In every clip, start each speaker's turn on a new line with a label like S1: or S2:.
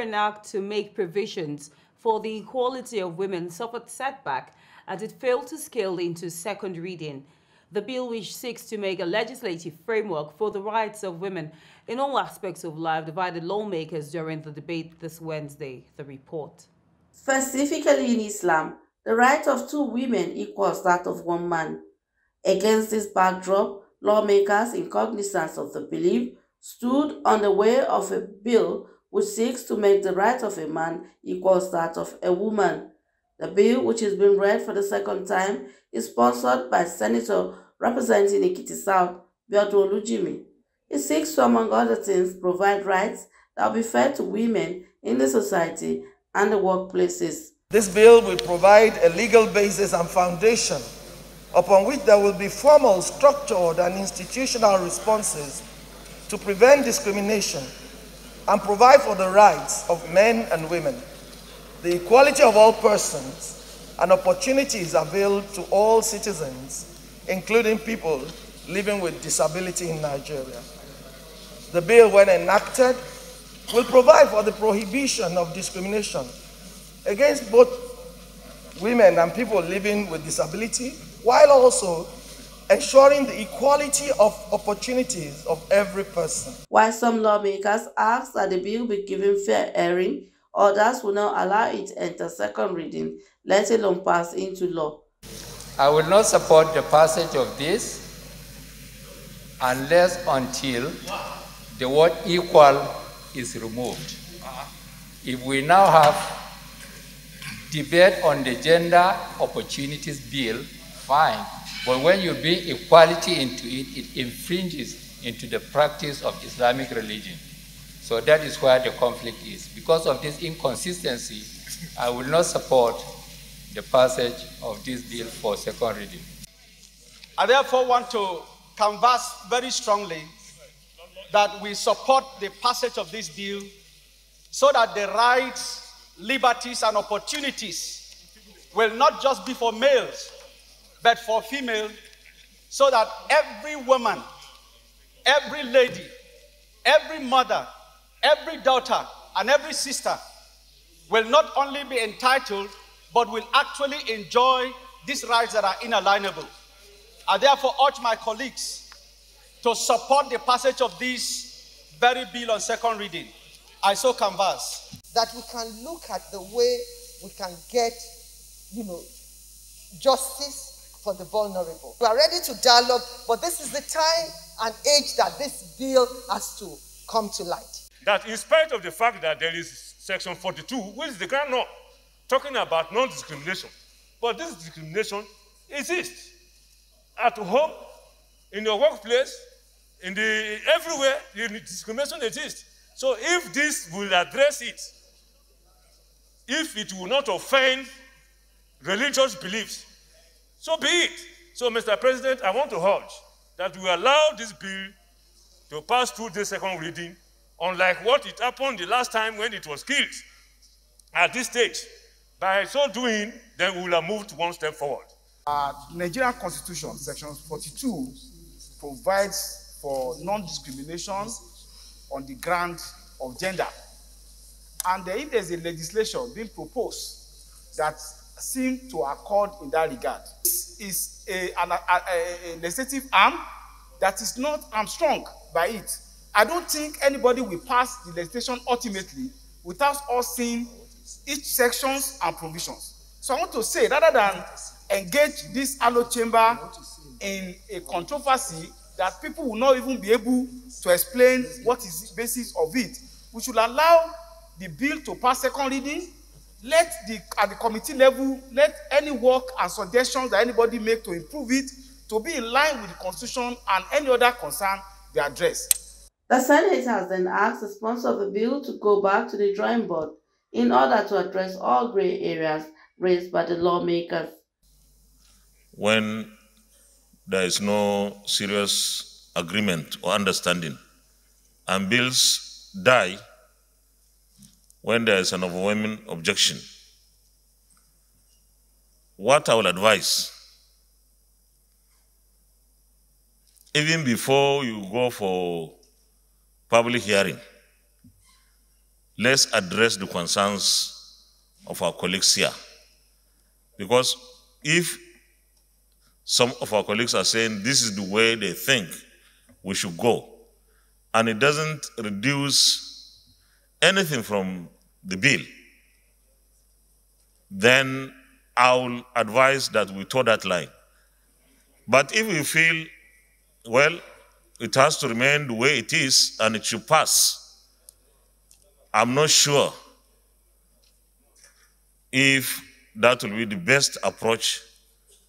S1: an act to make provisions for the equality of women suffered setback as it failed to scale into second reading. The bill, which seeks to make a legislative framework for the rights of women in all aspects of life, divided lawmakers during the debate this Wednesday. The report.
S2: Specifically in Islam, the right of two women equals that of one man. Against this backdrop, lawmakers, in cognizance of the belief, stood on the way of a bill which seeks to make the right of a man equals that of a woman. The bill, which is being read for the second time, is sponsored by Senator representing Ekiti South, Biodun Olujimi. It seeks to, among other things, provide rights that will be fair to women in the society and the workplaces.
S3: This bill will provide a legal basis and foundation upon which there will be formal, structured, and institutional responses to prevent discrimination and provide for the rights of men and women, the equality of all persons, and opportunities available to all citizens, including people living with disability in Nigeria. The bill, when enacted, will provide for the prohibition of discrimination against both women and people living with disability, while also ensuring the equality of opportunities of every person.
S2: While some lawmakers ask that the bill be given fair hearing, others will not allow it to enter second reading, let alone pass into law.
S4: I will not support the passage of this unless until the word equal is removed. If we now have debate on the gender opportunities bill, fine. But when you bring equality into it, it infringes into the practice of Islamic religion. So that is where the conflict is. Because of this inconsistency, I will not support the passage of this bill for second reading.
S5: I therefore want to canvass very strongly that we support the passage of this bill so that the rights, liberties, and opportunities will not just be for males, but for females, so that every woman, every lady, every mother, every daughter, and every sister will not only be entitled, but will actually enjoy these rights that are inalienable. I therefore urge my colleagues to support the passage of this very bill on second reading. I so canvass
S6: that we can look at the way we can get, justice for the vulnerable. We are ready to dialogue, but this is the time and age that this bill has to come to light.
S7: That in spite of the fact that there is Section 42, which is the grand law, talking about non-discrimination, but this discrimination exists. At home, in your workplace, everywhere, the discrimination exists. So if this will address it, if it will not offend religious beliefs, so be it. So, Mr. President, I want to urge that we allow this bill to pass through the second reading, unlike what it happened the last time when it was killed at this stage. By so doing, then we will have moved one step forward.
S8: Nigerian Constitution, Section 42, provides for non-discrimination on the ground of gender. And if there's a legislation being proposed that seems to accord in that regard, this is a legislative arm that is not strong by it. I don't think anybody will pass the legislation ultimately without us seeing each sections and provisions. So I want to say, rather than engage this allo chamber in a controversy that people will not even be able to explain what is the basis of it, we should allow the bill to pass second reading. At the committee level, let any work and suggestions that anybody make to improve it to be in line with the Constitution and any other concern be addressed.
S2: The Senate has then asked the sponsor of the bill to go back to the drawing board in order to address all gray areas raised by the lawmakers.
S9: When there is no serious agreement or understanding, and bills die when there is an overwhelming objection, what I will advise, even before you go for public hearing, let's address the concerns of our colleagues here. Because if some of our colleagues are saying this is the way they think we should go, and it doesn't reduce anything from the bill, then I'll advise that we toe that line. But if we feel, well, it has to remain the way it is and it should pass, I'm not sure if that will be the best approach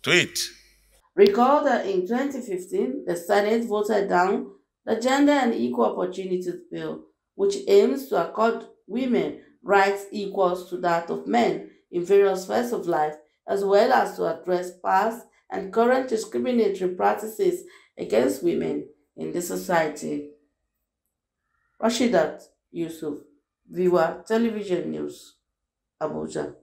S9: to it.
S2: Recall that in 2015, the Senate voted down the Gender and Equal Opportunities Bill, which aims to accord women rights equal to that of men in various spheres of life, as well as to address past and current discriminatory practices against women in the society. Rashidat Yusuf, Viewer Television News, Abuja.